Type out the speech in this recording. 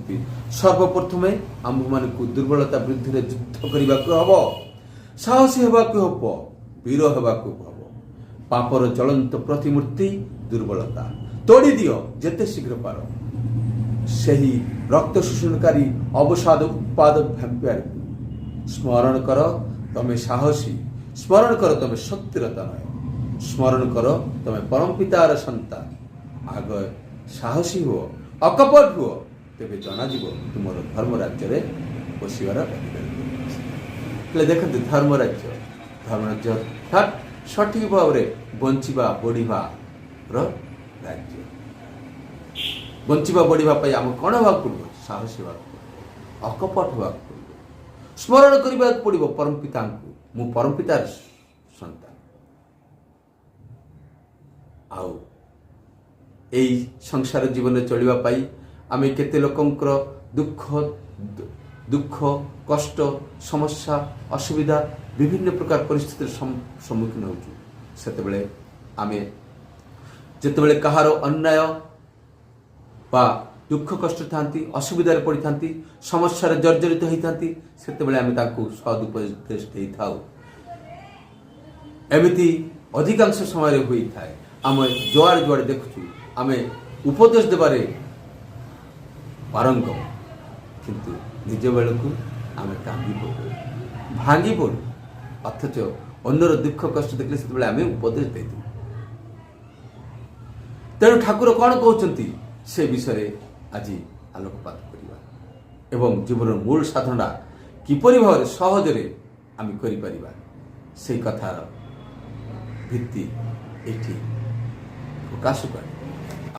ପରିସ୍ଥିତି ସର୍ବପ୍ରଥମେ ଆମ୍ଭମାନଙ୍କୁ ଦୁର୍ବଳତା ବିରୁଦ୍ଧରେ ଯୁଦ୍ଧ କରିବାକୁ ହେବ, ସାହସୀ ହେବାକୁ ହେବ, ବୀର ହେବାକୁ ହେବ। ପାପର ଜ୍ୱଳନ୍ତ ପ୍ରତିମୂର୍ତ୍ତି ଦୁର୍ବଳତା ତୋଡ଼ି ଦିଅ ଯେତେ ଶୀଘ୍ର ପାର। ସେହି ରକ୍ତ ଶୋଷଣକାରୀ ଅବସାଦ ଉତ୍ପାଦ ଭ୍ୟାମ୍ପିୟାରକୁ ସ୍ମରଣ କର ତମେ ସାହସୀ, ସ୍ମରଣ କର ତମେ ଶକ୍ତିର ତନୟ, ସ୍ମରଣ କର ତମେ ପରମ ପିତାର ସନ୍ତାନ। ଆଗ ସାହସୀ ହୁଅ, ଅକପଟ ହୁଅ, ତେବେ ଜଣାଯିବ ତୁମର ଧର୍ମରାଜ୍ୟରେ ବସିବାର ଅଧିକାର। ହେଲେ ଦେଖନ୍ତୁ, ଧର୍ମରାଜ୍ୟ ଅର୍ଥାତ୍ ସଠିକ ଭାବରେ ବଞ୍ଚିବା ବଢ଼ିବାର ରାଜ୍ୟ। ବଞ୍ଚିବା ବଢ଼ିବା ପାଇଁ ଆମକୁ କ'ଣ ହେବାକୁ ପଡ଼ିବ? ସାହସୀ ହେବାକୁ ପଡ଼ିବ, ଅକପଟ ହେବାକୁ ପଡ଼ିବ, ସ୍ମରଣ କରିବାକୁ ପଡ଼ିବ ପରମ ପିତାଙ୍କୁ, ମୁଁ ପରମ ପିତାର ସନ୍ତାନ। ଆଉ এই ସଂସାର ଜୀବନରେ ଚଳିବା ପାଇଁ ଆମେ କେତେ ଲୋକଙ୍କର ଦୁଃଖ କଷ୍ଟ ସମସ୍ୟା ଅସୁବିଧା ବିଭିନ୍ନ ପ୍ରକାର ପରିସ୍ଥିତିର ସମ୍ମୁଖୀନ ହେଉଛୁ। ସେତେବେଳେ ଆମେ ଯେତେବେଳେ କାହାର ଅନ୍ୟାୟ ବା ଦୁଃଖ କଷ୍ଟ ଥାନ୍ତି, ଅସୁବିଧାରେ ପଡ଼ିଥାନ୍ତି, ସମସ୍ୟାରେ ଜର୍ଜରିତ ହୋଇଥାନ୍ତି, ସେତେବେଳେ ଆମେ ତାଙ୍କୁ ସଦୁପଦେଶ ଦେଇଥାଉ। ଏମିତି ଅଧିକାଂଶ ସମୟରେ ହୋଇଥାଏ। ଆମେ ଯୁଆଡ଼େ ଦେଖୁଛୁ ଆମେ ଉପଦେଶ ଦେବାରେ ପାରଙ୍ଗମ, କିନ୍ତୁ ନିଜ ବେଳକୁ ଆମେ କାନ୍ଦି ପଡ଼ୁ, ଭାଙ୍ଗି ପଡ଼ୁ। ଅଥଚ ଅନ୍ୟର ଦୁଃଖ କଷ୍ଟ ଦେଖିଲେ ସେତେବେଳେ ଆମେ ଉପଦେଶ ଦେଇଦେଉ। ତେଣୁ ଠାକୁର କ'ଣ କହୁଛନ୍ତି ସେ ବିଷୟରେ ଆଜି ଆଲୋକପାତ କରିବା ଏବଂ ଜୀବନର ମୂଳ ସାଧନା କିପରି ଭାବରେ ସହଜରେ ଆମେ କରିପାରିବା সেই কথার ভিত্তি এটি প্রকাশ করে।